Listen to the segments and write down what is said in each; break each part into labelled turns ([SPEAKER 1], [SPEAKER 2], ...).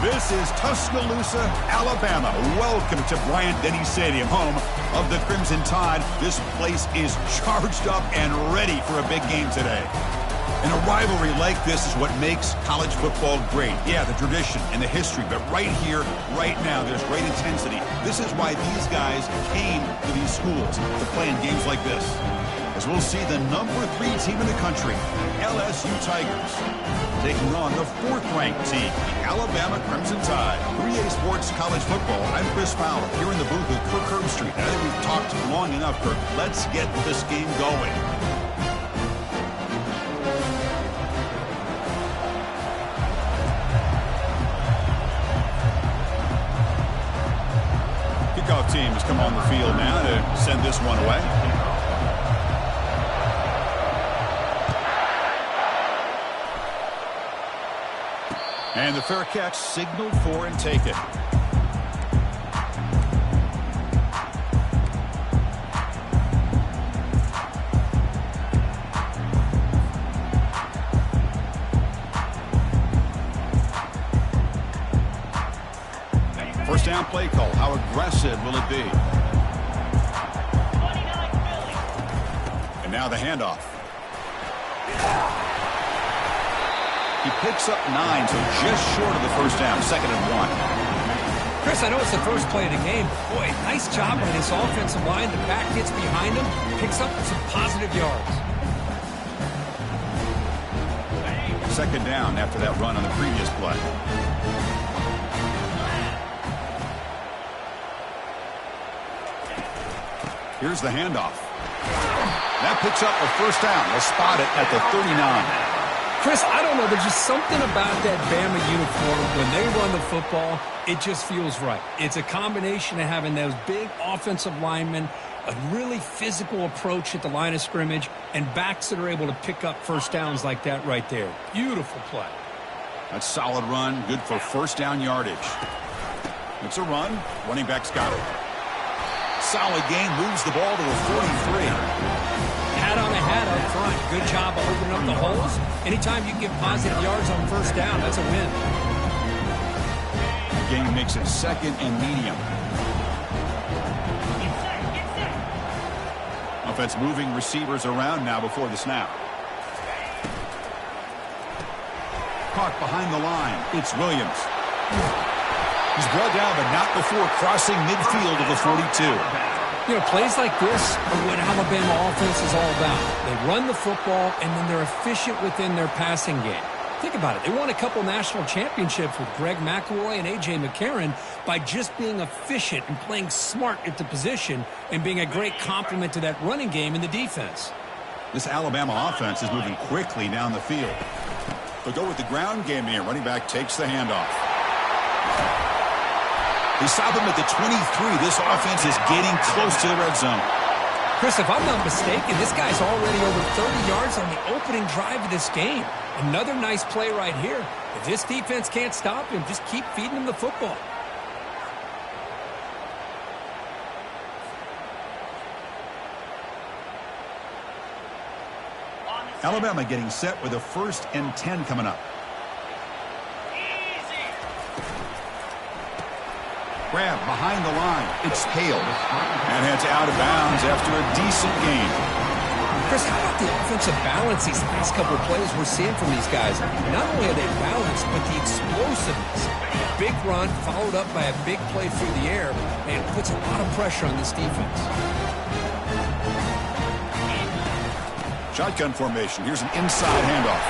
[SPEAKER 1] This is Tuscaloosa, Alabama. Welcome to Bryant-Denny Stadium, home of the Crimson Tide. This place is charged up and ready for a big game today. And a rivalry like this is what makes college football great. Yeah, the tradition and the history, but right here, right now, there's great intensity. This is why these guys came to these schools to play in games like this. As we'll see the #3 team in the country, LSU Tigers, taking on the 4th-ranked team, the Alabama Crimson Tide. 3A Sports College Football. I'm Chris Fowler, here in the booth with Kirk Herbstreit. I think we've talked long enough, Kirk. Let's get this game going. Kickoff team has come on the field now to send this one away. And the fair catch signaled for and taken. First down play call. How aggressive will it be? And now the handoff. He picks up 9, so just short of the first down, 2nd and 1.
[SPEAKER 2] Chris, I know it's the first play of the game. Boy, nice job by this offensive line. The back gets behind him, picks up some positive yards.
[SPEAKER 1] 2nd down after that run on the previous play. Here's the handoff. That picks up a first down. They'll spot it at the 39.
[SPEAKER 2] Chris, I don't know. There's just something about that Bama uniform. When they run the football, it just feels right. It's a combination of having those big offensive linemen, a really physical approach at the line of scrimmage, and backs that are able to pick up first downs like that right there. Beautiful play.
[SPEAKER 1] That's solid run. Good for first down yardage. It's a run. Running back's got it. Solid gain. Moves the ball to the 43.
[SPEAKER 2] Hat on a hat up front. Good job of opening up the holes. Anytime you get positive yards on first down, that's a win.
[SPEAKER 1] The game makes it 2nd and medium. Offense moving receivers around now before the snap. Caught behind the line. It's Williams. He's brought down, but not before crossing midfield of the 42.
[SPEAKER 2] You know, plays like this are what Alabama offense is all about. They run the football, and then they're efficient within their passing game. Think about it. They won a couple national championships with Greg McElroy and A.J. McCarron by just being efficient and playing smart at the position and being a great complement to that running game in the defense.
[SPEAKER 1] This Alabama offense is moving quickly down the field. They'll go with the ground game here. Running back takes the handoff. They stop him at the 23. This offense is getting close to the red zone.
[SPEAKER 2] Chris, if I'm not mistaken, this guy's already over 30 yards on the opening drive of this game. Another nice play right here. If this defense can't stop him, just keep feeding him the football.
[SPEAKER 1] Alabama getting set with a 1st and 10 coming up. Grab behind the line. It's Hale. And heads out of bounds after a decent gain.
[SPEAKER 2] Chris, how about the offensive balance these last couple of plays we're seeing from these guys? Not only are they balanced, but the explosiveness. Big run followed up by a big play through the air, and it puts a lot of pressure on this defense.
[SPEAKER 1] Shotgun formation. Here's an inside handoff.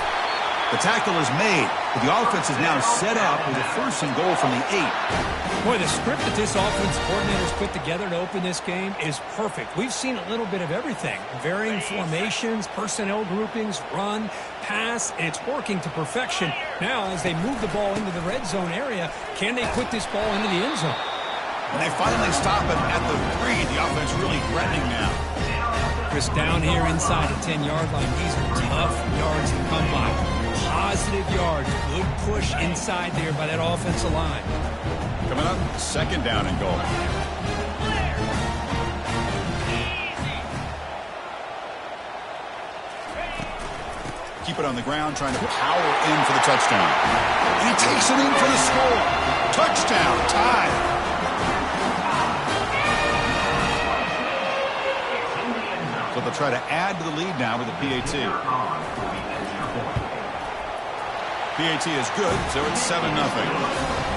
[SPEAKER 1] The tackle is made, but the offense is now set up with a 1st and goal from the 8.
[SPEAKER 2] Boy, the script that this offense coordinator's put together to open this game is perfect. We've seen a little bit of everything. Varying formations, personnel groupings, run, pass, and it's working to perfection. Now, as they move the ball into the red zone area, can they put this ball into the end zone?
[SPEAKER 1] And they finally stop him at the 3. The offense really threatening now.
[SPEAKER 2] Chris, down here inside the 10-yard line, these are tough yards to come by. Positive yards. Good push inside there by that offensive line.
[SPEAKER 1] Coming up, 2nd down and goal. keep it on the ground, trying to power in for the touchdown. And he takes it in for the score. Touchdown, tied. So they'll try to add to the lead now with a PAT. PAT is good, so it's 7-0.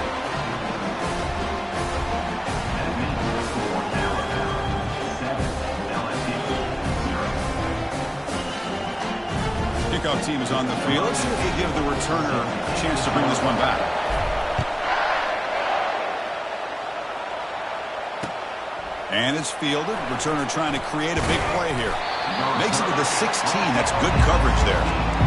[SPEAKER 1] Kickoff team is on the field. Let's see if they give the returner a chance to bring this one back. And it's fielded. Returner trying to create a big play here. Makes it to the 16. That's good coverage there.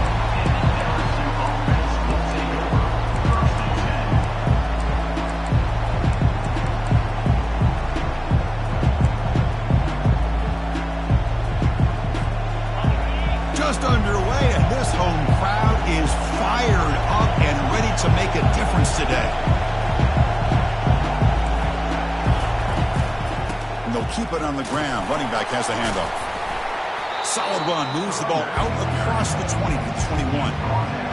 [SPEAKER 1] Underway, and this home crowd is fired up and ready to make a difference today. And they'll keep it on the ground. Running back has the handoff. Solid run, moves the ball out across the 20 to the 21.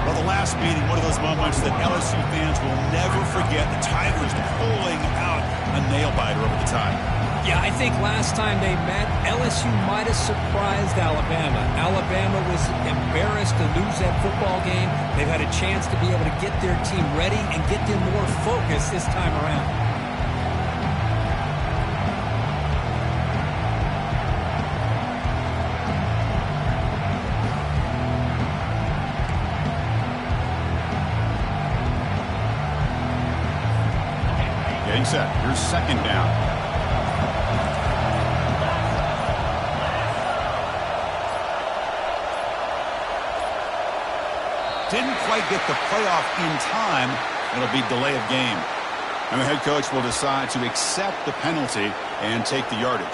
[SPEAKER 1] Well, the last meeting, one of those moments that LSU fans will never forget. The Tigers pulling out a nail-biter over the tie.
[SPEAKER 2] Yeah, I think last time they met, LSU might have surprised Alabama. Alabama was embarrassed to lose that football game. They've had a chance to be able to get their team ready and get them more focused this time around.
[SPEAKER 1] Getting set. Here's second down. Didn't quite get the playoff in time. It'll be delay of game. And the head coach will decide to accept the penalty and take the yardage.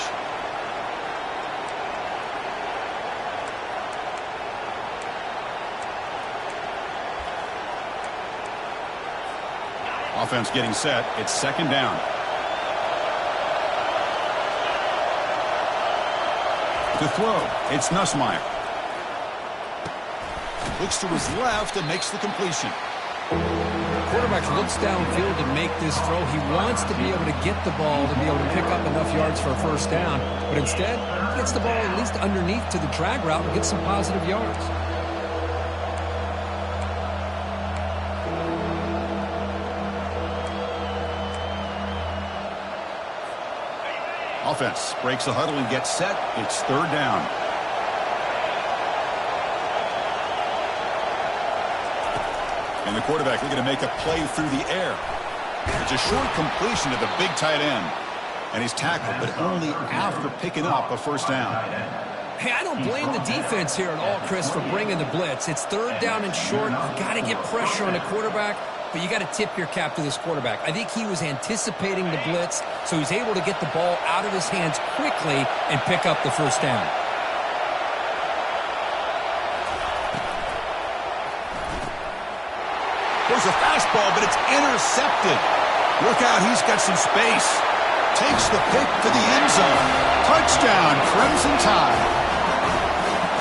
[SPEAKER 1] Offense getting set. It's second down. To throw, it's Nussmeier. Looks to his left and makes the completion.
[SPEAKER 2] Quarterback looks downfield to make this throw. He wants to be able to get the ball to be able to pick up enough yards for a first down. But instead, he gets the ball at least underneath to the drag route and gets some positive yards.
[SPEAKER 1] Offense breaks the huddle and gets set. It's third down. And the quarterback looking to make a play through the air. It's a short completion to the big tight end. And he's tackled, but only after picking up a first down.
[SPEAKER 2] Hey, I don't blame the defense here at all, Chris, for bringing the blitz. It's third down and short. You got to get pressure on the quarterback, but you got to tip your cap to this quarterback. I think he was anticipating the blitz, so he's able to get the ball out of his hands quickly and pick up the first down.
[SPEAKER 1] There's a fastball, but it's intercepted. Look out, he's got some space. Takes the pick to the end zone. Touchdown, Crimson Tide.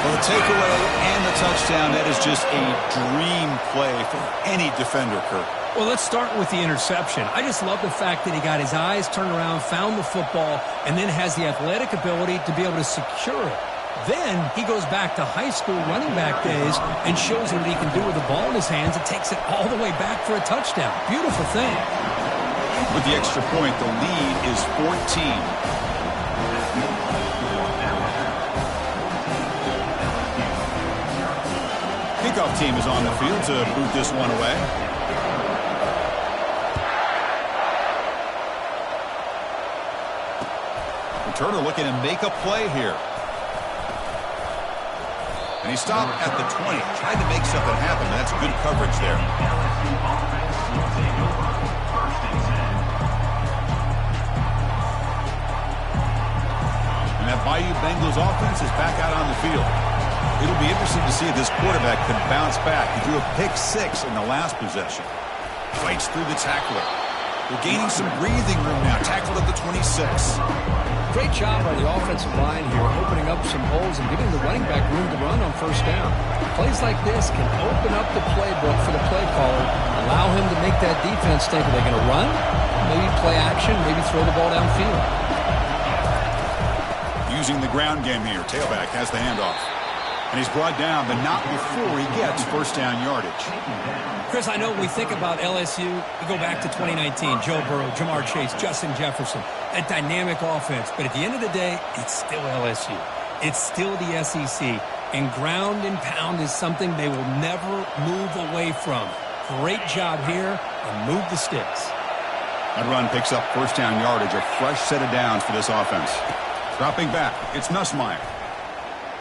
[SPEAKER 1] Well, the takeaway and the touchdown, that is just a dream play for any defender, Kirk.
[SPEAKER 2] Well, let's start with the interception. I just love the fact that he got his eyes turned around, found the football, and then has the athletic ability to be able to secure it. Then he goes back to high school running back days and shows him what he can do with the ball in his hands and takes it all the way back for a touchdown. Beautiful thing.
[SPEAKER 1] With the extra point, the lead is 14. Kickoff team is on the field to boot this one away. Returner looking to make a play here. And he stopped at the 20. Tried to make something happen. That's good coverage there. And that Bayou Bengals offense is back out on the field. It'll be interesting to see if this quarterback can bounce back. He threw a pick-6 in the last possession. Fights through the tackler. They're gaining some breathing room now. Tackled at the 26.
[SPEAKER 2] Great job by the offensive line here, opening up some holes and giving the running back room to run on first down. Plays like this can open up the playbook for the play caller, allow him to make that defense think, are they going to run? Maybe play action, maybe throw the ball downfield.
[SPEAKER 1] Using the ground game here, tailback has the handoff. And he's brought down, but not before he gets first down yardage.
[SPEAKER 2] Chris, I know when we think about LSU, we go back to 2019, Joe Burrow, Jamar Chase, Justin Jefferson, that dynamic offense. But at the end of the day, it's still LSU. It's still the SEC. And ground and pound is something they will never move away from. Great job here, and move the sticks.
[SPEAKER 1] That run picks up first down yardage, a fresh set of downs for this offense. Dropping back, it's Nussmeier.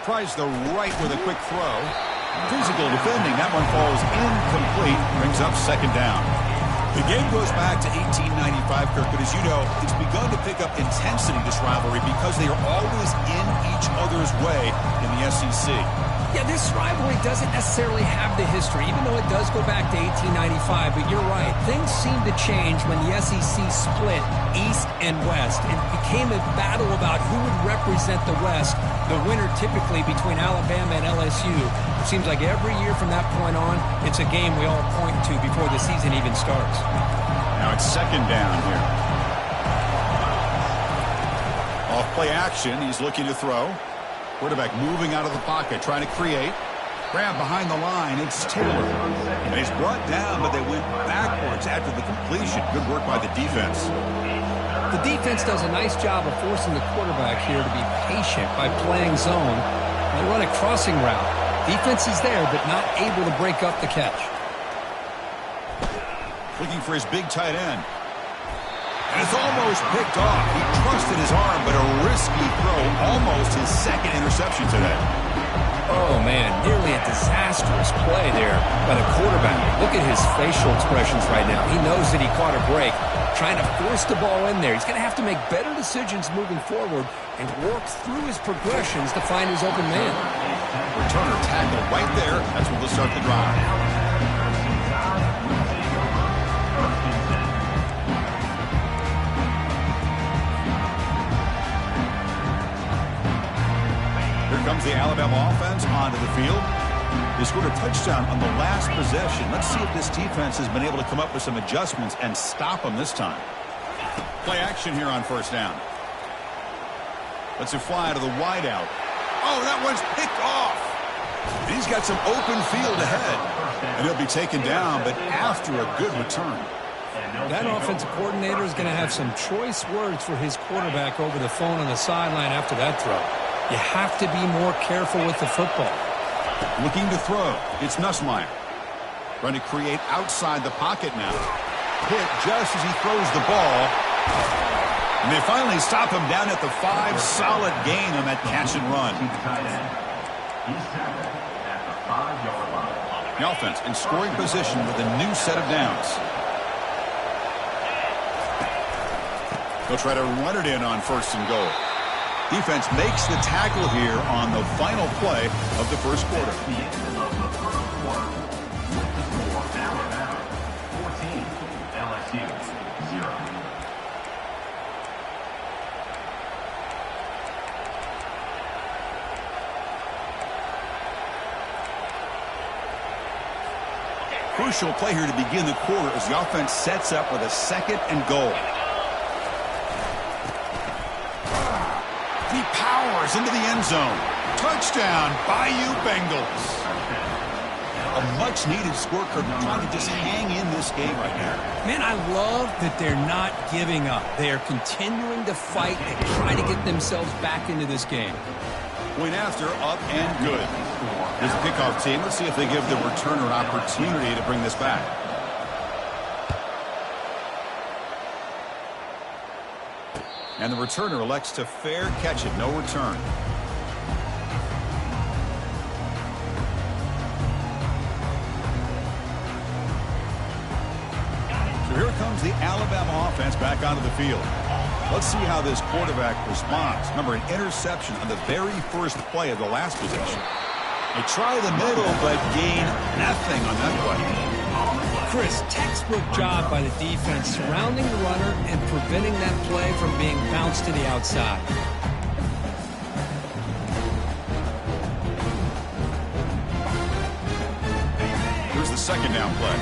[SPEAKER 1] Tries the right with a quick throw. Physical defending. That one falls incomplete. Brings up second down. The game goes back to 1895, Kirk, but as you know, it's begun to pick up intensity, this rivalry, because they are always in each other's way in the SEC.
[SPEAKER 2] Yeah, this rivalry doesn't necessarily have the history, even though it does go back to 1895. But you're right. Things seem to change when the SEC split East and West. It became a battle about who would represent the West, the winner typically between Alabama and LSU. It seems like every year from that point on, it's a game we all point to before the season even starts.
[SPEAKER 1] Now it's second down here. Off play action, he's looking to throw. Quarterback moving out of the pocket, trying to create. Grab behind the line, it's Taylor. And he's brought down, but they went backwards after the completion. Good work by the defense.
[SPEAKER 2] The defense does a nice job of forcing the quarterback here to be patient by playing zone. They run a crossing route. Defense is there, but not able to break up the catch.
[SPEAKER 1] Looking for his big tight end. And it's almost picked off. He trusted his arm, but a risky throw. Almost his second interception today.
[SPEAKER 2] Oh, man, nearly a disastrous play there by the quarterback. Look at his facial expressions right now. He knows that he caught a break, trying to force the ball in there. He's going to have to make better decisions moving forward and work through his progressions to find his open man.
[SPEAKER 1] Returner tackled right there. That's what will start the drive. Comes the Alabama offense onto the field. They scored a touchdown on the last possession. Let's see if this defense has been able to come up with some adjustments and stop them this time. Play action here on first down. Let's it fly to the wideout. Oh, that one's picked off. He's got some open field ahead. And he'll be taken down, but after a good return.
[SPEAKER 2] That offensive coordinator is going to have some choice words for his quarterback over the phone on the sideline after that throw. You have to be more careful with the football.
[SPEAKER 1] Looking to throw. It's Nussmeier. Trying to create outside the pocket now. Hit just as he throws the ball. And they finally stop him down at the 5. Solid gain on that catch and run. The offense in scoring position with a new set of downs. They'll try to run it in on first and goal. Defense makes the tackle here on the final play of the first quarter. Crucial play here to begin the quarter as the offense sets up with a second and goal. He powers into the end zone. Touchdown, Bayou Bengals. A much-needed score, Kirk, trying to just hang in this game right now.
[SPEAKER 2] Man, I love that they're not giving up. They are continuing to fight and try to get themselves back into this game.
[SPEAKER 1] Point after, up and good. Here's the kickoff team. Let's see if they give the returner an opportunity to bring this back. And the returner elects to fair catch it. No return. So here comes the Alabama offense back onto the field. Let's see how this quarterback responds. Remember, an interception on the very first play of the last possession. They try the middle, but gain nothing on that play.
[SPEAKER 2] Chris, textbook job by the defense surrounding the runner and preventing that play from being bounced to the outside.
[SPEAKER 1] Here's the second down play.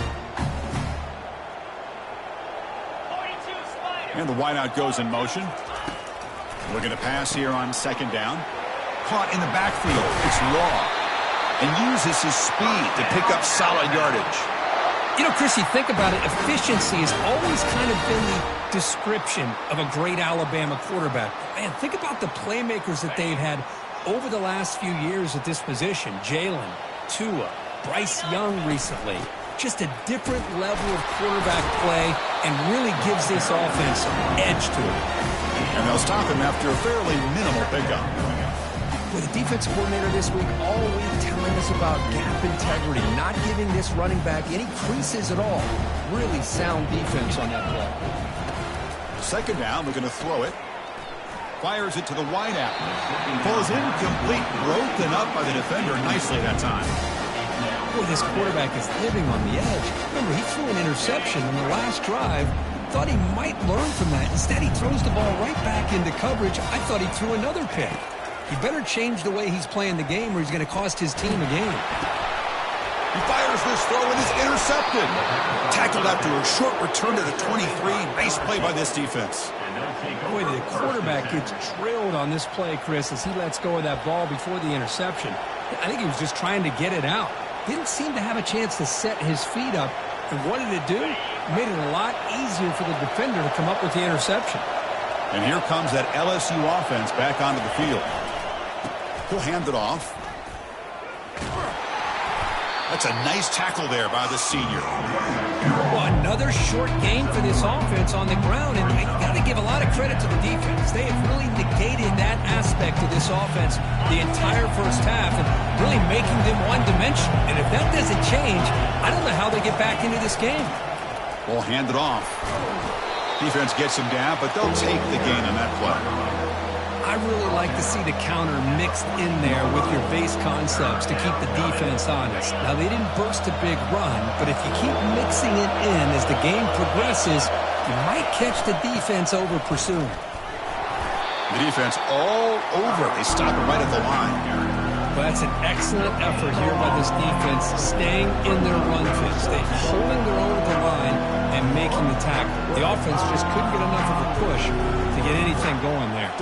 [SPEAKER 1] And the wideout goes in motion. Looking to pass here on second down. Caught in the backfield. It's Law. And uses his speed to pick up solid yardage.
[SPEAKER 2] You know, Chris, you think about it, efficiency has always kind of been the description of a great Alabama quarterback. Man, think about the playmakers that they've had over the last few years at this position. Jalen, Tua, Bryce Young recently. Just a different level of quarterback play and really gives this offense edge to it.
[SPEAKER 1] And they'll stop him after a fairly minimal pickup.
[SPEAKER 2] With the defense coordinator this week all week telling us about gap integrity, not giving this running back any creases at all. Really sound defense on that play.
[SPEAKER 1] Second down, looking to throw it. Fires it to the wideout. Falls incomplete, broken up by the defender nicely that time.
[SPEAKER 2] Boy, this quarterback is living on the edge. Remember, he threw an interception in the last drive. Thought he might learn from that. Instead, he throws the ball right back into coverage. I thought he threw another pick. He better change the way he's playing the game or he's going to cost his team a game.
[SPEAKER 1] He fires this throw and is intercepted. Tackled after a short return to the 23. Nice play by this defense.
[SPEAKER 2] Boy, the quarterback gets drilled on this play, Chris, as he lets go of that ball before the interception. I think he was just trying to get it out. Didn't seem to have a chance to set his feet up. And what did it do? Made it a lot easier for the defender to come up with the interception.
[SPEAKER 1] And here comes that LSU offense back onto the field. He'll hand it off. That's a nice tackle there by the senior.
[SPEAKER 2] Well, another short game for this offense on the ground, and you got to give a lot of credit to the defense. They have really negated that aspect of this offense the entire first half and really making them one-dimensional. And if that doesn't change, I don't know how they get back into this game.
[SPEAKER 1] Ball handed off. Defense gets him down, but they'll take the gain on that play.
[SPEAKER 2] I really like to see the counter mixed in there with your base concepts to keep the defense honest. Now, they didn't burst a big run, but if you keep mixing it in as the game progresses, you might catch the defense over pursuing.
[SPEAKER 1] The defense all over it. They stop it right at the line.
[SPEAKER 2] Well, that's an excellent effort here by this defense, staying in their run fits. They're holding their own at the line and making the tackle. The offense just couldn't get enough of a push to get anything going there.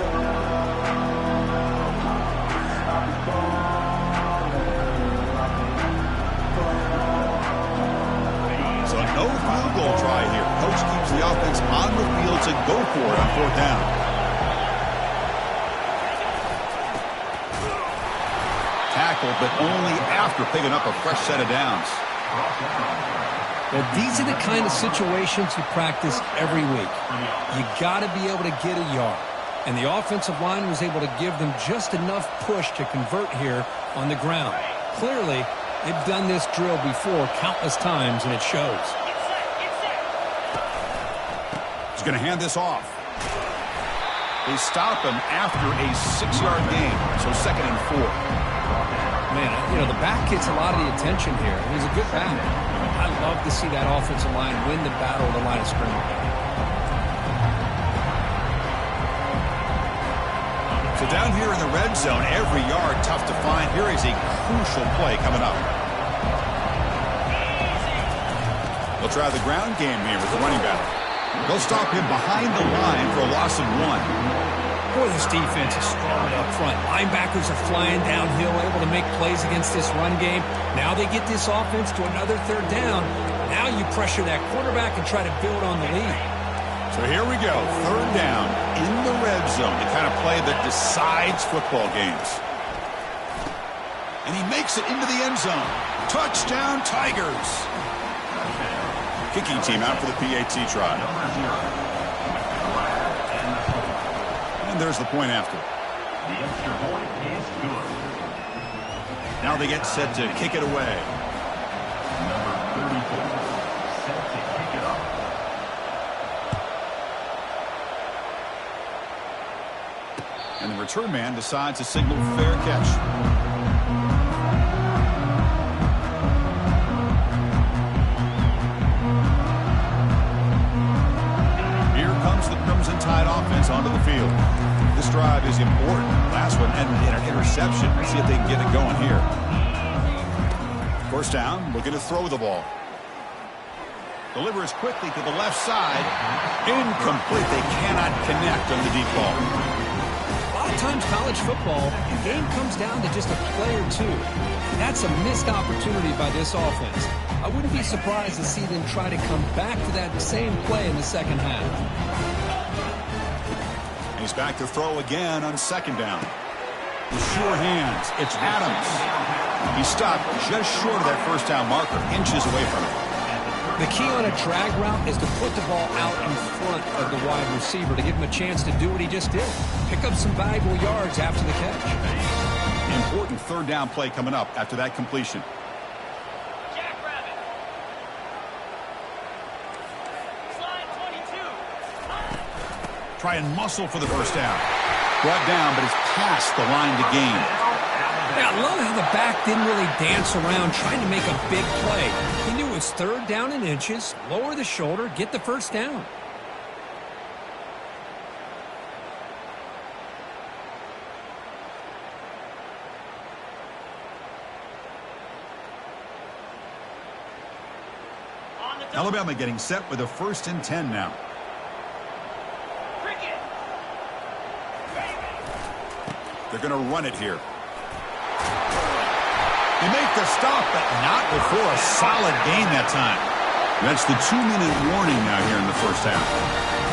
[SPEAKER 1] So no field goal try here. Coach keeps the offense on the field to go for it on fourth down. Tackled, but only after picking up a fresh set of downs.
[SPEAKER 2] Well, these are the kind of situations you practice every week. You got to be able to get a yard. And the offensive line was able to give them just enough push to convert here on the ground. Clearly, they've done this drill before countless times, and it shows.
[SPEAKER 1] He's going to hand this off. They stop him after a 6-yard gain, so 2nd and 4.
[SPEAKER 2] Man, you know, the back gets a lot of the attention here. He's a good back. I love to see that offensive line win the battle at the line of scrimmage.
[SPEAKER 1] So down here in the red zone, every yard tough to find. Here is a crucial play coming up. They'll try the ground game here with the running back. They'll stop him behind the line for a loss of 1.
[SPEAKER 2] Boy, this defense is strong up front. Linebackers are flying downhill, able to make plays against this run game. Now they get this offense to another 3rd down. Now you pressure that quarterback and try to build on the lead.
[SPEAKER 1] So here we go, 3rd down in the red zone, the kind of play that decides football games. And he makes it into the end zone. Touchdown, Tigers. Kicking team out for the PAT try. And there's the point after.
[SPEAKER 3] The extra point is good.
[SPEAKER 1] Now they get set to kick it away.
[SPEAKER 3] Number 34, set to kick it off.
[SPEAKER 1] And the return man decides to signal fair catch. see if they can get it going here. First down, looking to throw the ball. Delivers quickly to the left side. Incomplete. They cannot connect on the deep ball.
[SPEAKER 2] A lot of times college football, the game comes down to just a play or two. That's a missed opportunity by this offense. I wouldn't be surprised to see them try to come back to that same play in the second half.
[SPEAKER 1] He's back to throw again on second down. With sure hands, it's Adams. He stopped just short of that first down marker, inches away from it.
[SPEAKER 2] The key on a drag route is to put the ball out in front of the wide receiver to give him a chance to do what he just did. Pick up some valuable yards after the catch.
[SPEAKER 1] Important third down play coming up after that completion. Try and muscle for the first down. Brought down, but it's past the line to gain.
[SPEAKER 2] Yeah, I love how the back didn't really dance around trying to make a big play. He knew it was third down in inches, lower the shoulder, get the first down.
[SPEAKER 1] Alabama getting set with a 1st and 10 now. They're going to run it here. They make the stop, but not before a solid gain that time. That's the 2-minute warning now here in the first half.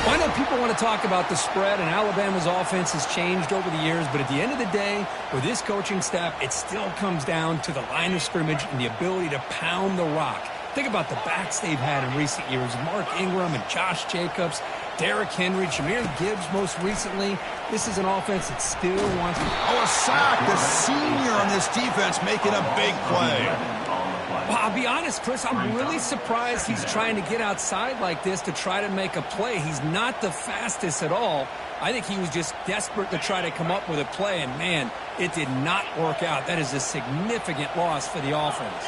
[SPEAKER 2] I know people want to talk about the spread, and Alabama's offense has changed over the years, but at the end of the day, with this coaching staff, it still comes down to the line of scrimmage and the ability to pound the rock. Think about the backs they've had in recent years. Mark Ingram and Josh Jacobs, Derrick Henry, Jahmyr Gibbs most recently. This is an offense that still wants to...
[SPEAKER 1] Oh, a sack. The senior on this defense making a big play.
[SPEAKER 2] Well, I'll be honest, Chris, I'm really surprised he's trying to get outside like this to try to make a play. He's not the fastest at all. I think he was just desperate to try to come up with a play, and, man, it did not work out. That is a significant loss for the offense.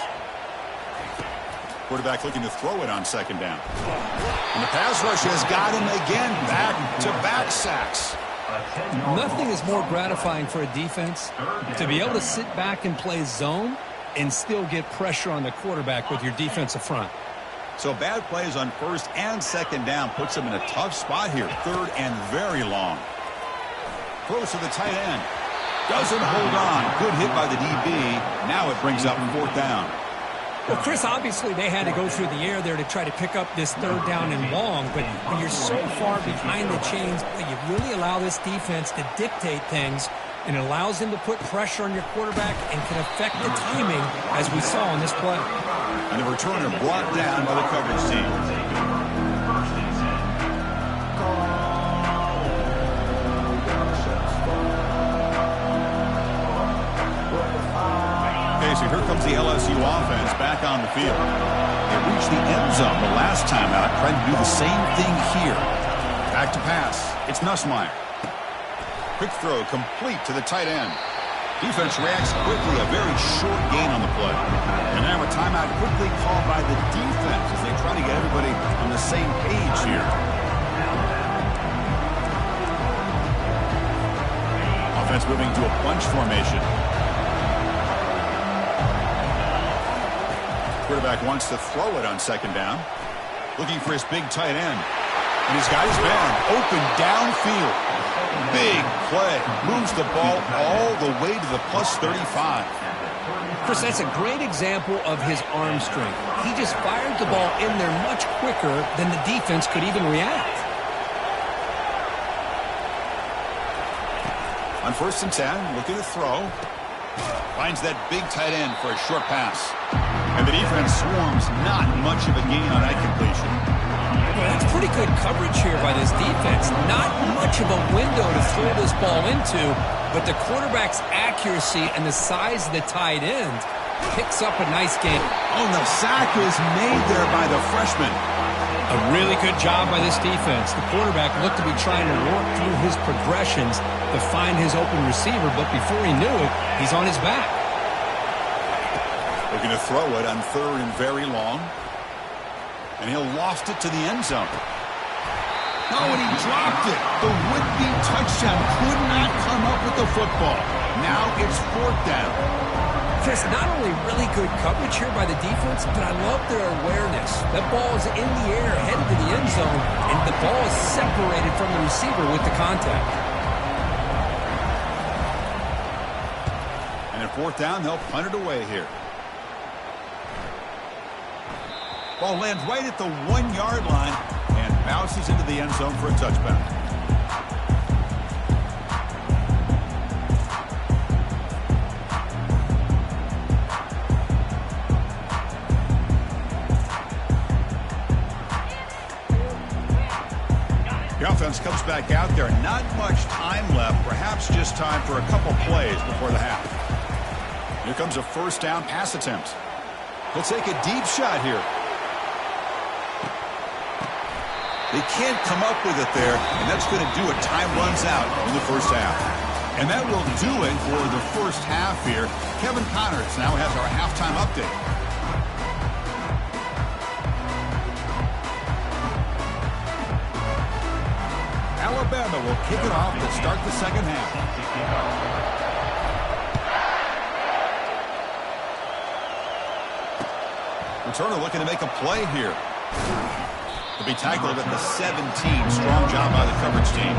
[SPEAKER 1] Quarterback looking to throw it on second down. And the pass rush has got him again. Back-to-back sacks.
[SPEAKER 2] Nothing is more gratifying for a defense to be able to sit back and play zone and still get pressure on the quarterback with your defensive front.
[SPEAKER 1] So bad plays on first and second down puts him in a tough spot here. Third and very long. Throws to the tight end. Doesn't hold on. Good hit by the DB. Now it brings up 4th down.
[SPEAKER 2] Well, Chris, obviously they had to go through the air there to try to pick up this third down and long, but when you're so far behind the chains, you really allow this defense to dictate things, and it allows them to put pressure on your quarterback and can affect the timing, as we saw on this play.
[SPEAKER 1] And the returner brought down by the coverage team. So here comes the LSU offense back on the field. They reached the end zone the last time out, trying to do the same thing here. Back to pass. It's Nussmeier. Quick throw complete to the tight end. Defense reacts quickly, a very short gain on the play. And now a timeout quickly called by the defense as they try to get everybody on the same page here. Offense moving to a bunch formation. Quarterback wants to throw it on second down. Looking for his big tight end. And he's got his man open downfield. Big play. Moves the ball all the way to the plus 35.
[SPEAKER 2] Chris, that's a great example of his arm strength. He just fired the ball in there much quicker than the defense could even react.
[SPEAKER 1] On 1st and 10, looking to throw. Finds that big tight end for a short pass. And the defense swarms, not much of a gain on that completion.
[SPEAKER 2] Well, that's pretty good coverage here by this defense. Not much of a window to throw this ball into, but the quarterback's accuracy and the size of the tight end picks up a nice gain.
[SPEAKER 1] Oh, the sack is made there by the freshman.
[SPEAKER 2] A really good job by this defense. The quarterback looked to be trying to work through his progressions to find his open receiver, but before he knew it, he's on his back.
[SPEAKER 1] Looking to throw it on 3rd and very long. And he'll loft it to the end zone. Oh, and he dropped it. The would-be touchdown could not come up with the football. Now it's 4th down.
[SPEAKER 2] Chris, not only really good coverage here by the defense, but I love their awareness. That ball is in the air, headed to the end zone, and the ball is separated from the receiver with the contact.
[SPEAKER 1] And at 4th down, they'll punt it away here. Ball lands right at the 1-yard line and bounces into the end zone for a touchback. The offense comes back out there. Not much time left. Perhaps just time for a couple plays before the half. Here comes a 1st down pass attempt. He'll take a deep shot here. They can't come up with it there, and that's going to do it. Time runs out in the first half. And that will do it for the first half here. Kevin Connors now has our halftime update. Alabama will kick it off to start the second half. Returner looking to make a play here. To be tackled at the 17. Strong job by the coverage team.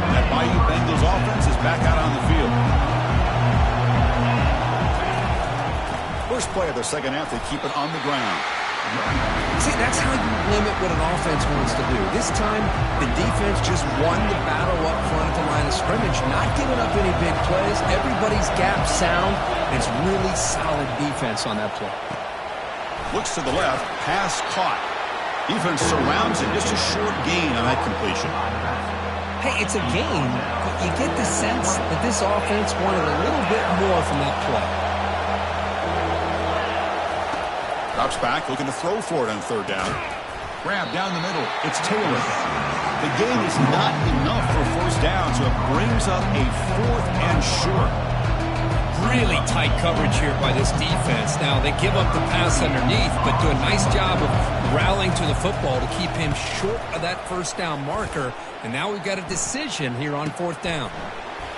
[SPEAKER 1] That Bayou Bengals offense is back out on the field. First play of the second half, they keep it on the ground.
[SPEAKER 2] See, that's how you limit what an offense wants to do. This time, the defense just won the battle up front at the line of scrimmage, not giving up any big plays. Everybody's gap sound. It's really solid defense on that play.
[SPEAKER 1] Looks to the left, pass caught. Defense surrounds it, just a short gain on that completion.
[SPEAKER 2] Hey, it's a gain, but you get the sense that this offense wanted a little bit more from that play.
[SPEAKER 1] Drops back, looking to throw for it on 3rd down. Grab down the middle, it's Taylor. The gain is not enough for 1st down, so it brings up a 4th and short.
[SPEAKER 2] Really tight coverage here by this defense. Now, they give up the pass underneath, but do a nice job of rallying to the football to keep him short of that 1st down marker. And now we've got a decision here on 4th down.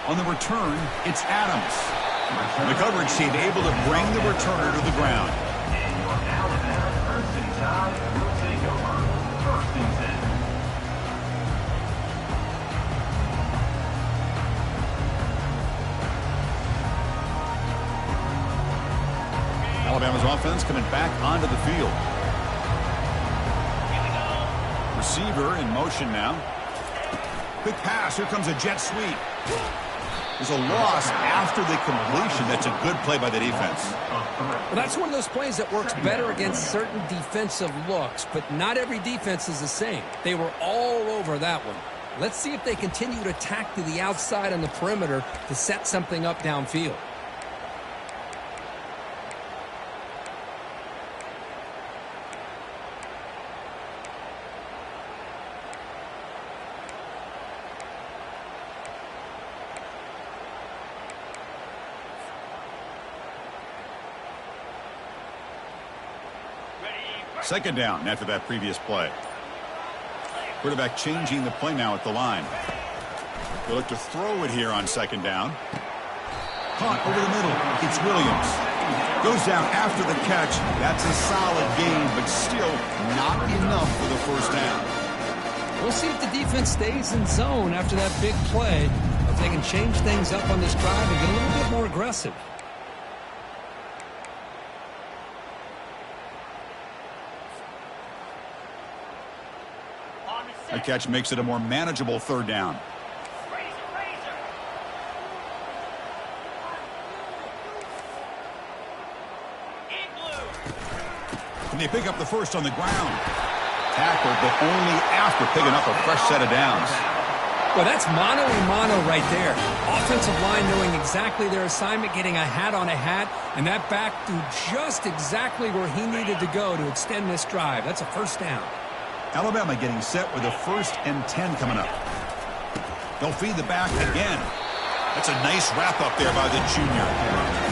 [SPEAKER 1] On the return, it's Adams. And the coverage team able to bring the returner to the ground. Alabama's offense coming back onto the field. Receiver in motion now. Quick pass. Here comes a jet sweep. There's a loss after the completion. That's a good play by the defense.
[SPEAKER 2] Well, that's one of those plays that works better against certain defensive looks, but not every defense is the same. They were all over that one. Let's see if they continue to attack to the outside on the perimeter to set something up downfield.
[SPEAKER 1] Second down after that previous play. Quarterback changing the play now at the line. They'll look to throw it here on 2nd down. Caught over the middle. It's Williams. Goes down after the catch. That's a solid gain, but still not enough for the 1st down.
[SPEAKER 2] We'll see if the defense stays in zone after that big play. If they can change things up on this drive and get a little bit more aggressive.
[SPEAKER 1] The catch makes it a more manageable 3rd down. And they pick up the first on the ground. Tackled, but only after picking up a fresh set of downs.
[SPEAKER 2] Well, that's mano-a-mano right there. Offensive line knowing exactly their assignment, getting a hat on a hat, and that back threw just exactly where he needed to go to extend this drive. That's a 1st down.
[SPEAKER 1] Alabama getting set with a 1st and 10 coming up. They'll feed the back again. That's a nice wrap up there by the junior.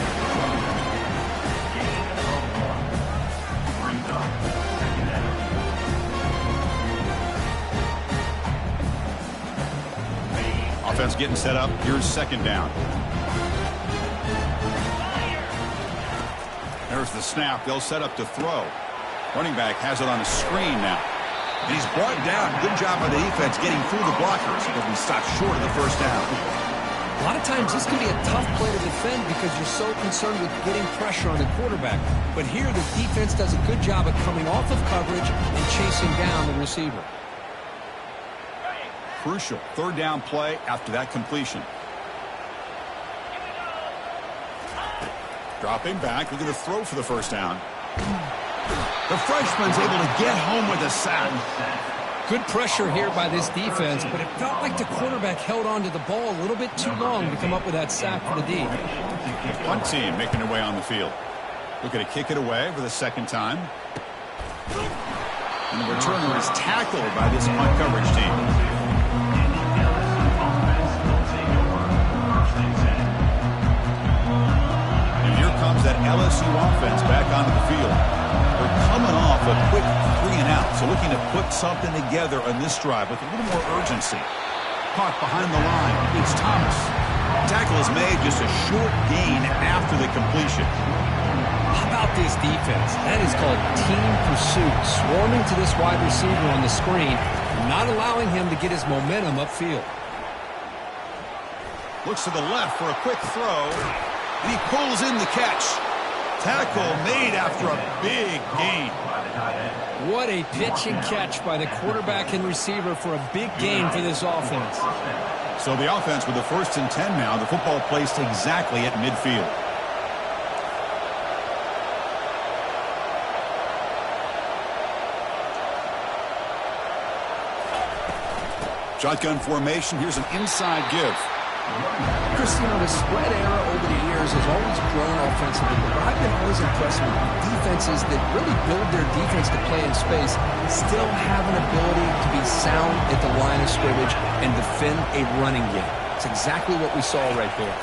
[SPEAKER 1] Offense getting set up. Here's second down. There's the snap. They'll set up to throw. Running back has it on a screen now. And he's brought down. Good job by the defense getting through the blockers. But we stopped short of the first down.
[SPEAKER 2] A lot of times this can be a tough play to defend because you're so concerned with getting pressure on the quarterback. But here the defense does a good job of coming off of coverage and chasing down the receiver.
[SPEAKER 1] Crucial third down play after that completion. Dropping back, looking to throw for the first down. The freshman's able to get home with a sack.
[SPEAKER 2] Good pressure here by this defense, but it felt like the quarterback held on to the ball a little bit too long to come up with that sack for the D.
[SPEAKER 1] Punt team making their way on the field. Looking to kick it away for the second time. And the returner is tackled by this punt coverage team. Comes that LSU offense back onto the field. They're coming off a quick 3-and-out, so looking to put something together on this drive with a little more urgency. Caught behind the line. It's Thomas. Tackle is made, just a short gain after the completion.
[SPEAKER 2] How about this defense? That is called team pursuit. Swarming to this wide receiver on the screen, not allowing him to get his momentum upfield.
[SPEAKER 1] Looks to the left for a quick throw. And he pulls in the catch. Tackle made after a big gain.
[SPEAKER 2] What a pitch and catch by the quarterback and receiver for a big gain for this offense.
[SPEAKER 1] So the offense with the 1st and 10 now. The football placed exactly at midfield. Shotgun formation. Here's an inside give.
[SPEAKER 2] Christian, the spread era over the years has always grown offensively, but I've been always impressed with defenses that really build their defense to play in space, still have an ability to be sound at the line of scrimmage and defend a running game. It's exactly what we saw right there.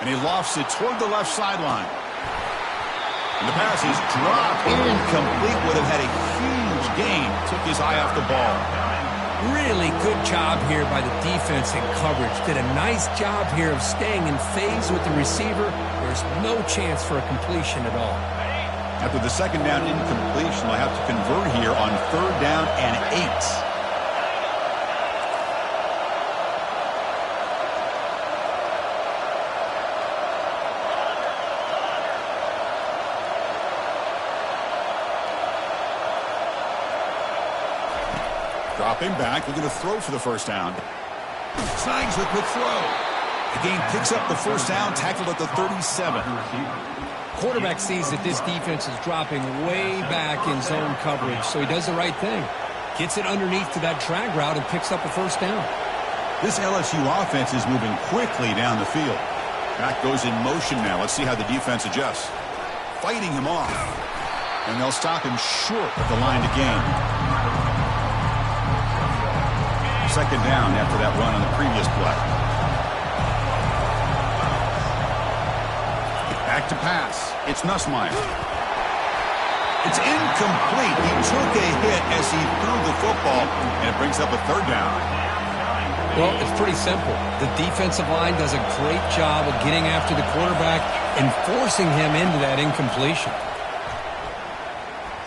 [SPEAKER 1] And he lofts it toward the left sideline. And the pass is dropped. Incomplete. Would have had a huge gain. Took his eye off the ball.
[SPEAKER 2] Really good job here by the defense in coverage. Did a nice job here of staying in phase with the receiver. There's no chance for a completion at all.
[SPEAKER 1] After the second down incompletion, they'll have to convert here on 3rd down and 8. Dropping back, looking to throw for the first down. Snags the quick throw. The game picks up the first down, tackled at the 37.
[SPEAKER 2] Quarterback sees that this defense is dropping way back in zone coverage, so he does the right thing. Gets it underneath to that drag route and picks up a first down.
[SPEAKER 1] This LSU offense is moving quickly down the field. Back goes in motion now. Let's see how the defense adjusts. Fighting him off. And they'll stop him short of the line to gain. Second down after that run on the previous play. Back to pass. It's Nussmeier. It's incomplete. He took a hit as he threw the football, and it brings up a 3rd down.
[SPEAKER 2] Well, it's pretty simple. The defensive line does a great job of getting after the quarterback and forcing him into that incompletion.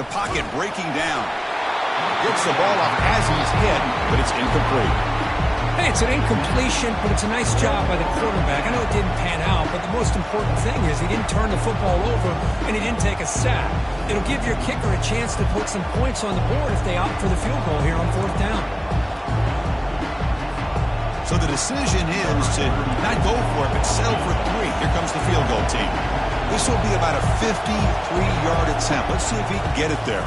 [SPEAKER 1] The pocket breaking down. Gets the ball up as he's hit, but it's incomplete.
[SPEAKER 2] Hey, it's an incompletion, but it's a nice job by the quarterback. I know it didn't pan out, but the most important thing is he didn't turn the football over and he didn't take a sack. It'll give your kicker a chance to put some points on the board if they opt for the field goal here on 4th down.
[SPEAKER 1] So the decision is to not go for it, but settle for 3. Here comes the field goal team. This will be about a 53-yard attempt. Let's see if he can get it there.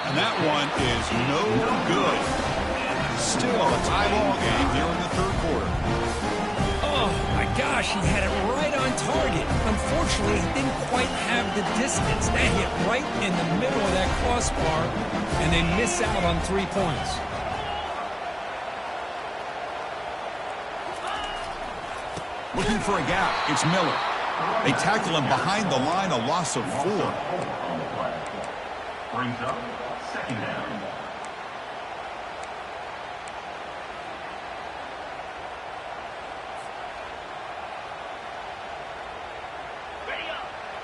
[SPEAKER 1] And that one is no good. Still a tie ball game here in the 3rd quarter.
[SPEAKER 2] Oh, my gosh, he had it right on target. Unfortunately, he didn't quite have the distance. That hit right in the middle of that crossbar, and they miss out on 3 points.
[SPEAKER 1] Looking for a gap. It's Miller. They tackle him behind the line, a loss of 4.
[SPEAKER 3] Brings up second down.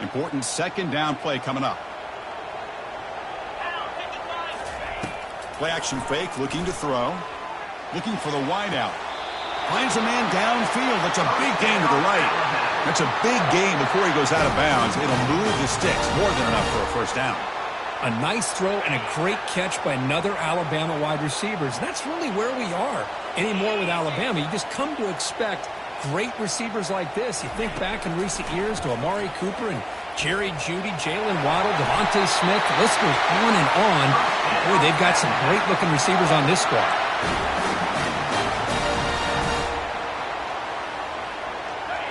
[SPEAKER 1] Important second down play coming up. Play action fake, looking to throw. Looking for the wide out. Finds a man downfield. That's a big gain to the right. That's a big gain before he goes out of bounds. It'll move the sticks. More than enough for a first down.
[SPEAKER 2] A nice throw and a great catch by another Alabama wide receivers. That's really where we are anymore with Alabama. You just come to expect great receivers like this. You think back in recent years to Amari Cooper and Jerry Jeudy, Jalen Waddle, Devontae Smith. The list goes on and on. Boy, they've got some great-looking receivers on this squad.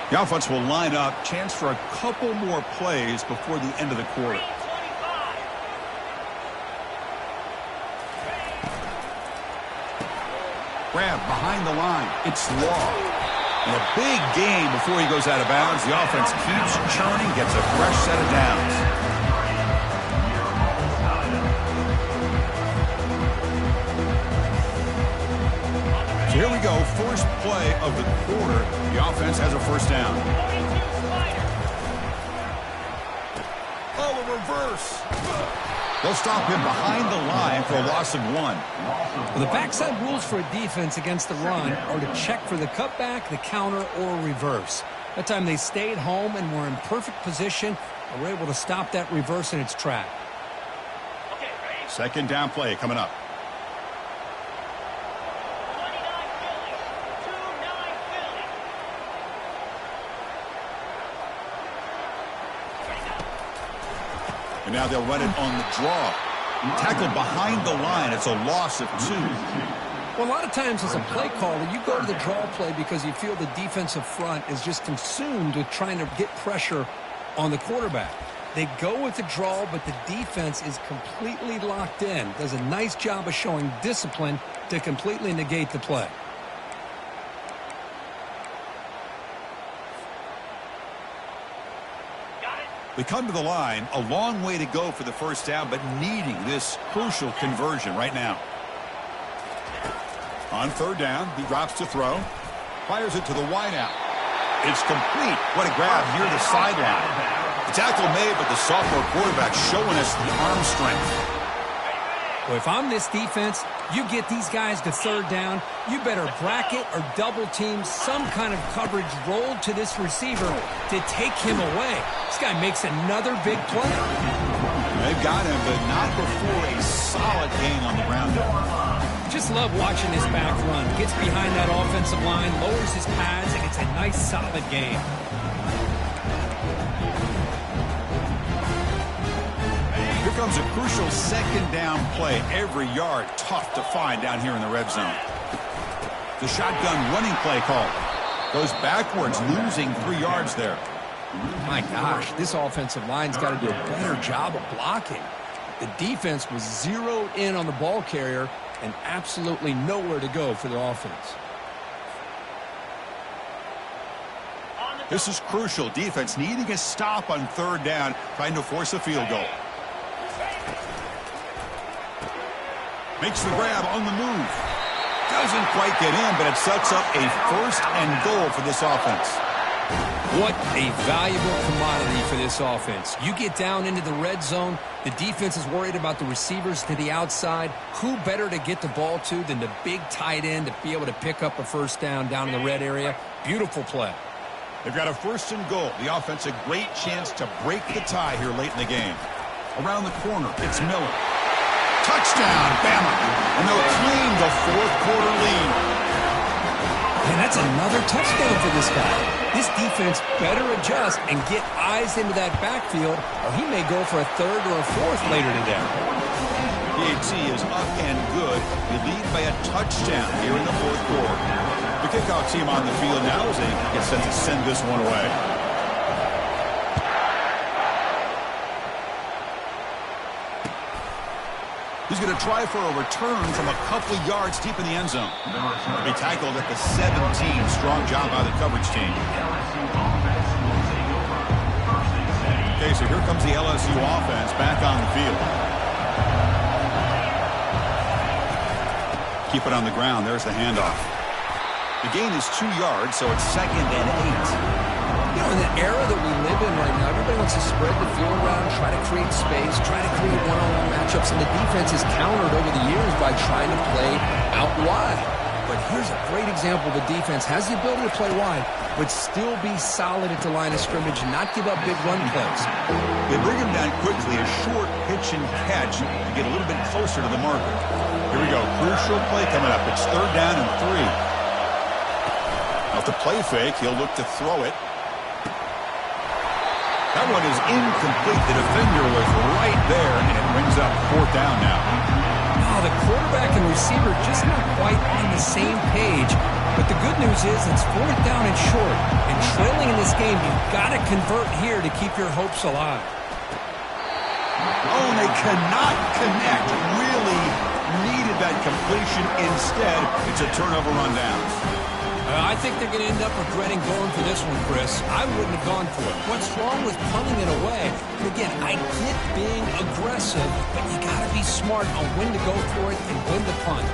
[SPEAKER 1] The offense will line up. Chance for a couple more plays before the end of the quarter. Grab behind the line. It's Law. And a big gain before he goes out of bounds. The offense keeps churning, gets a fresh set of downs. So here we go, first play of the quarter. The offense has a first down. Oh, a reverse. They'll stop him behind the line for a loss of 1.
[SPEAKER 2] Well, the backside rules for a defense against the run are to check for the cutback, the counter, or reverse. That time they stayed home and were in perfect position and were able to stop that reverse in its track.
[SPEAKER 1] Second down play coming up. And now they'll run it on the draw. Tackled behind the line. It's a loss of 2.
[SPEAKER 2] Well, a lot of times as a play caller, you go to the draw play because you feel the defensive front is just consumed with trying to get pressure on the quarterback. They go with the draw, but the defense is completely locked in. Does a nice job of showing discipline to completely negate the play.
[SPEAKER 1] We come to the line, a long way to go for the first down, but needing this crucial conversion right now. On third down, he drops to throw. Fires it to the wideout. It's complete. What a grab near the sideline. The tackle made, but the sophomore quarterback showing us the arm strength.
[SPEAKER 2] Well, if I'm this defense, you get these guys to third down, you better bracket or double team some kind of coverage rolled to this receiver to take him away. This guy makes another big play.
[SPEAKER 1] They've got him, but not before a solid gain on the ground.
[SPEAKER 2] Just love watching this back run. Gets behind that offensive line, lowers his pads, and it's a nice solid gain.
[SPEAKER 1] Here comes a crucial second down play. Every yard tough to find down here in the red zone. The shotgun running play call. Goes backwards, losing 3 yards there.
[SPEAKER 2] My gosh, this offensive line's got to do a better job of blocking. The defense was zeroed in on the ball carrier and absolutely nowhere to go for the offense.
[SPEAKER 1] This is crucial. Defense needing a stop on third down, trying to force a field goal. Makes the grab on the move. Doesn't quite get in, but it sets up a first and goal for this offense.
[SPEAKER 2] What a valuable commodity for this offense. You get down into the red zone, the defense is worried about the receivers to the outside. Who better to get the ball to than the big tight end to be able to pick up a first down in the red area? Beautiful play.
[SPEAKER 1] They've got a first and goal. The offense a great chance to break the tie here late in the game. Around the corner, it's Miller. Touchdown, Bama. And they'll claim the fourth quarter lead.
[SPEAKER 2] And that's another touchdown for this guy. This defense better adjust and get eyes into that backfield, or he may go for a third or a fourth later today.
[SPEAKER 1] PAT is up and good. They lead by a touchdown here in the fourth quarter. The kickoff team on the field now as they get set to send this one away. He's going to try for a return from a couple yards deep in the end zone. He'll be tackled at the 17. Strong job by the coverage team. Okay, so here comes the LSU offense back on the field. Keep it on the ground. There's the handoff. The gain is 2 yards, so it's 2nd and 8.
[SPEAKER 2] You know, in the era that we live in right now, everybody wants to spread the field around, try to create space, try to create one-on-one matchups, and the defense is countered over the years by trying to play out wide. But here's a great example. The defense has the ability to play wide, but still be solid at the line of scrimmage and not give up big run plays.
[SPEAKER 1] They bring him down quickly, a short pitch and catch to get a little bit closer to the marker. Here we go, crucial play coming up. It's 3rd down and 3. Now with the play fake, he'll look to throw it. That one is incomplete. The defender was right there, and it brings up 4th down now.
[SPEAKER 2] Oh, the quarterback and receiver just not quite on the same page. But the good news is it's 4th down and short. And trailing in this game, you've got to convert here to keep your hopes alive.
[SPEAKER 1] Oh, and they cannot connect. Really needed that completion. Instead, it's a turnover on downs.
[SPEAKER 2] I think they're going to end up regretting going for this one, Chris. I wouldn't have gone for it. What's wrong with punting it away? And again, I get being aggressive, but you got to be smart on when to go for it and when to punt.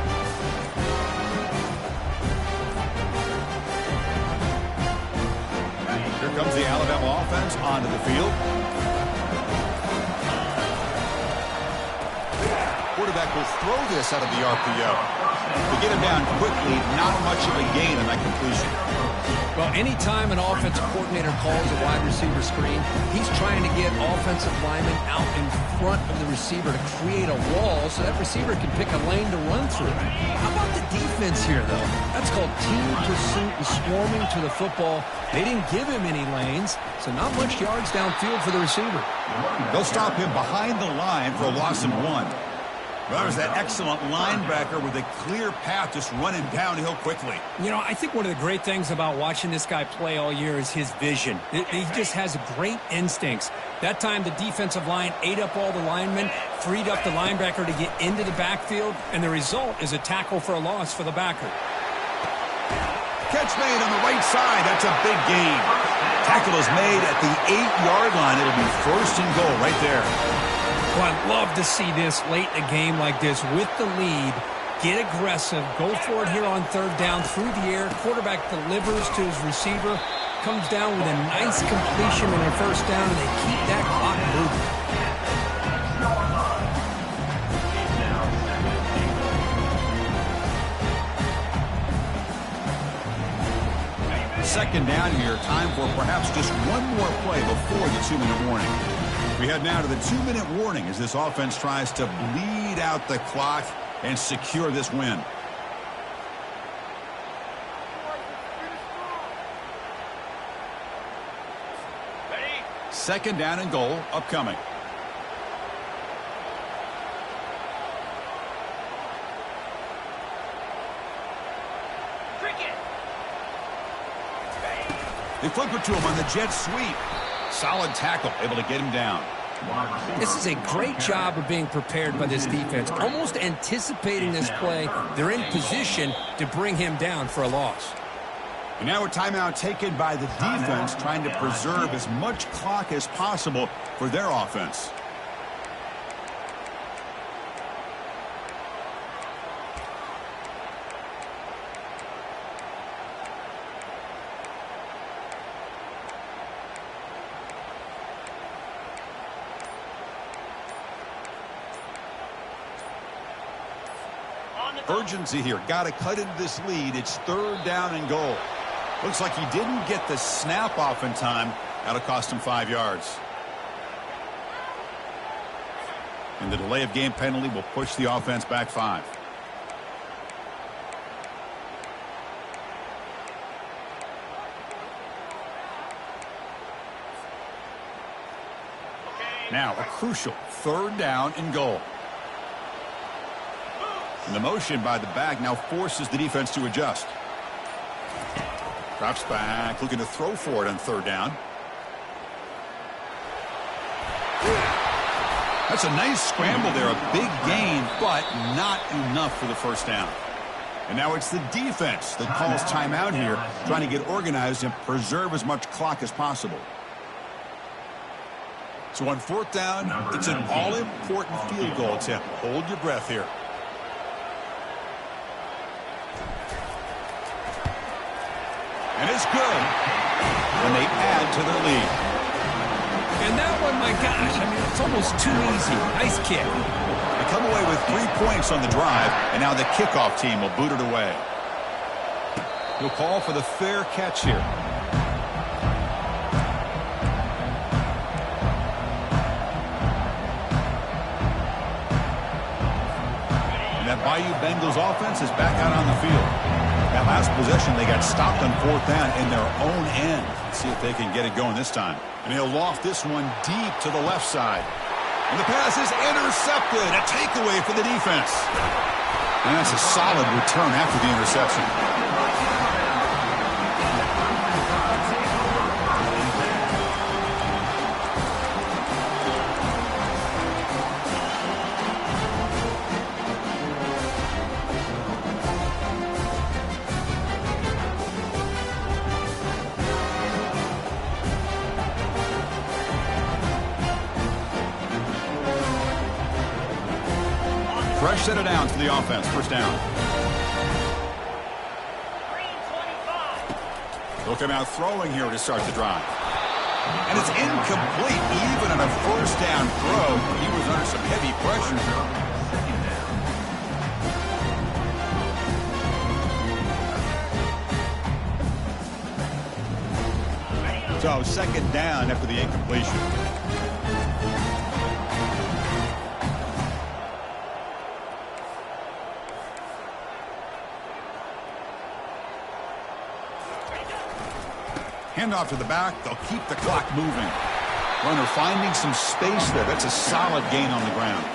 [SPEAKER 1] Here comes the Alabama offense onto the field. Quarterback will throw this out of the RPO. To get him down quickly, not much of a gain on that completion.
[SPEAKER 2] Well, anytime an offensive coordinator calls a wide receiver screen, he's trying to get offensive linemen out in front of the receiver to create a wall so that receiver can pick a lane to run through. How about the defense here, though? That's called team pursuit and swarming to the football. They didn't give him any lanes, so not much yards downfield for the receiver.
[SPEAKER 1] They'll stop him behind the line for a loss of 1. Well, there's that excellent linebacker with a clear path just running downhill quickly.
[SPEAKER 2] You know, I think one of the great things about watching this guy play all year is his vision. He just has great instincts. That time the defensive line ate up all the linemen, freed up the linebacker to get into the backfield, and the result is a tackle for a loss for the backer.
[SPEAKER 1] Catch made on the right side. That's a big gain. Tackle is made at the 8-yard line. It'll be 1st and goal right there.
[SPEAKER 2] Well, I'd love to see this late in a game like this with the lead. Get aggressive. Go for it here on 3rd down through the air. Quarterback delivers to his receiver. Comes down with a nice completion and a 1st down, and they keep that clock moving.
[SPEAKER 1] 2nd down here. Time for perhaps just one more play before the 2-minute warning. We head now to the 2-minute warning as this offense tries to bleed out the clock and secure this win.
[SPEAKER 3] Ready?
[SPEAKER 1] 2nd down and goal upcoming.
[SPEAKER 3] Cricket.
[SPEAKER 1] They flip it to him on the jet sweep. Solid tackle, able to get him down.
[SPEAKER 2] This is a great job of being prepared by this defense. Almost anticipating this play, they're in position to bring him down for a loss.
[SPEAKER 1] And now a timeout taken by the defense, trying to preserve as much clock as possible for their offense. Urgency here. Got to cut into this lead. It's 3rd down and goal. Looks like he didn't get the snap off in time. That'll cost him 5 yards. And the delay of game penalty will push the offense back 5. Now a crucial 3rd down and goal. And the motion by the back now forces the defense to adjust. Drops back, looking to throw for it on 3rd down. That's a nice scramble there, a big gain, but not enough for the 1st down. And now it's the defense that calls timeout here, trying to get organized and preserve as much clock as possible. So on 4th down, it's an all-important field goal attempt. Hold your breath here. And it's good. and they add to their lead.
[SPEAKER 2] And that one, my gosh, I mean, it's almost too easy. Nice kick.
[SPEAKER 1] They come away with 3 points on the drive, and now the kickoff team will boot it away. He'll call for the fair catch here. And that Bayou Bengals offense is back out on the field. That last possession, they got stopped on 4th down in their own end. Let's see if they can get it going this time. And he'll loft this one deep to the left side. And the pass is intercepted. A takeaway for the defense. And that's a solid return after the interception. Fresh set of downs for the offense. First down. They'll come out throwing here to start the drive. And it's incomplete. Even on a first down throw, he was under some heavy pressure. So second down after the incompletion. Handoff to the back. They'll keep the clock moving. Runner finding some space there. That's a solid gain on the ground.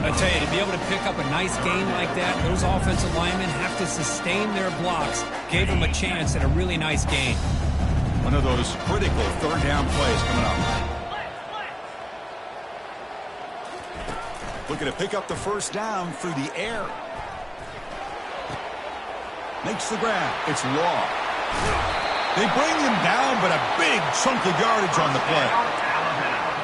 [SPEAKER 2] I tell you, to be able to pick up a nice gain like that, those offensive linemen have to sustain their blocks. Gave them a chance at a really nice gain.
[SPEAKER 1] One of those critical third down plays coming up. Looking to pick up the first down through the air. Makes the grab. It's Law. They bring him down, but a big chunk of yardage on the play.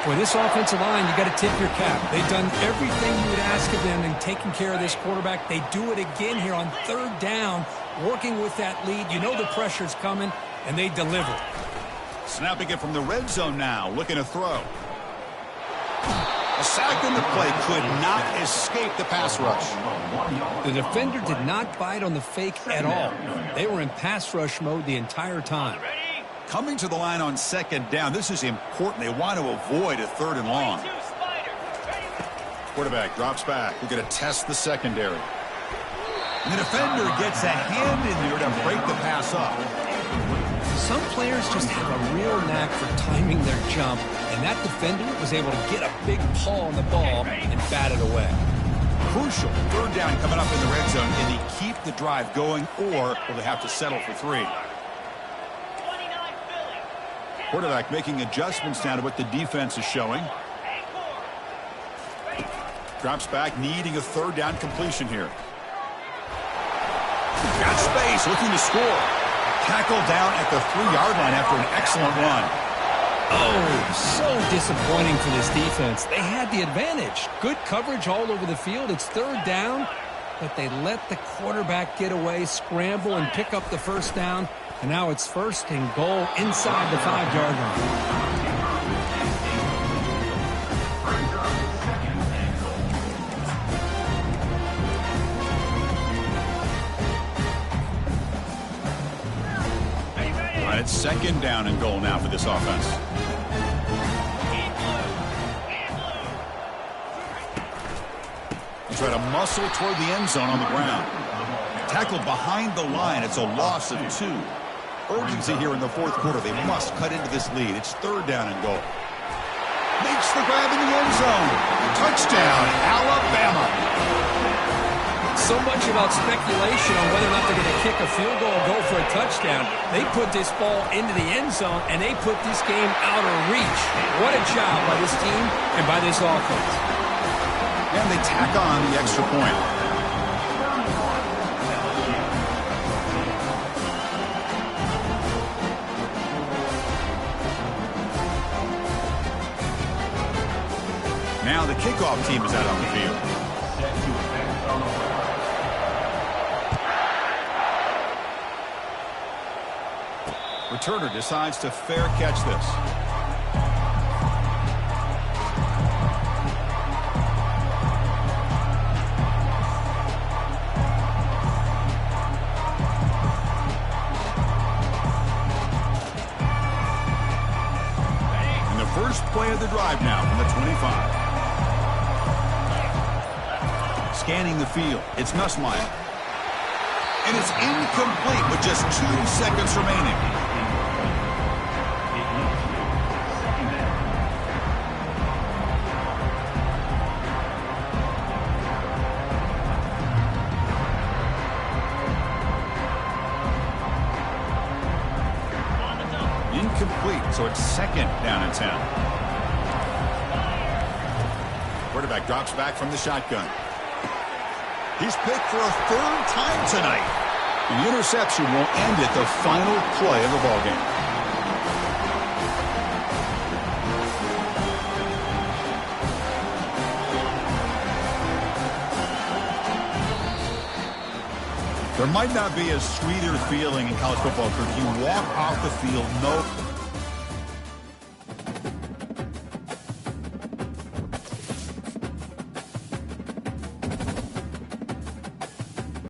[SPEAKER 2] For this offensive line, you got to tip your cap. They've done everything you would ask of them in taking care of this quarterback. They do it again here on third down, working with that lead. You know the pressure's coming, and they deliver.
[SPEAKER 1] Snapping it from the red zone now, looking to throw. A sack in the play could not escape the pass rush.
[SPEAKER 2] The defender did not bite on the fake at all. They were in pass rush mode the entire time.
[SPEAKER 1] Coming to the line on second down, this is important. They want to avoid a 3rd and long. Quarterback drops back. We're going to test the secondary. And the defender gets a hand in there to break the pass up.
[SPEAKER 2] Some players just have a real knack for timing their jump, and that defender was able to get a big paw on the ball and bat it away.
[SPEAKER 1] Crucial third down coming up in the red zone. Can they keep the drive going, or will they have to settle for 3? Quarterback making adjustments now to what the defense is showing. Drops back, needing a third down completion here. Got space, looking to score. Tackled down at the 3-yard line after an excellent run.
[SPEAKER 2] Oh, so disappointing for this defense. They had the advantage. Good coverage all over the field. It's third down, but they let the quarterback get away, scramble, and pick up the first down. And now it's 1st and goal inside the 5-yard line.
[SPEAKER 1] It's second down and goal now for this offense. They try to muscle toward the end zone on the ground. Tackled behind the line. It's a loss of 2. Urgency here in the 4th quarter. They must cut into this lead. It's third down and goal. Makes the grab in the end zone. Touchdown, Alabama.
[SPEAKER 2] So much about speculation on whether or not they're going to kick a field goal or go for a touchdown. They put this ball into the end zone, and they put this game out of reach. What a job by this team and by this offense.
[SPEAKER 1] And they tack on the extra point. Now the kickoff team is out on the field. Returner decides to fair catch this. And the first play of the drive now from the 25. Scanning the field, it's Nussmeier. And it's incomplete with just 2 seconds remaining. Incomplete, so it's 2nd down and 10. Quarterback drops back from the shotgun. He's picked for a 3rd time tonight. The interception will end it, the final play of the ballgame. There might not be a sweeter feeling in college football because you walk off the field,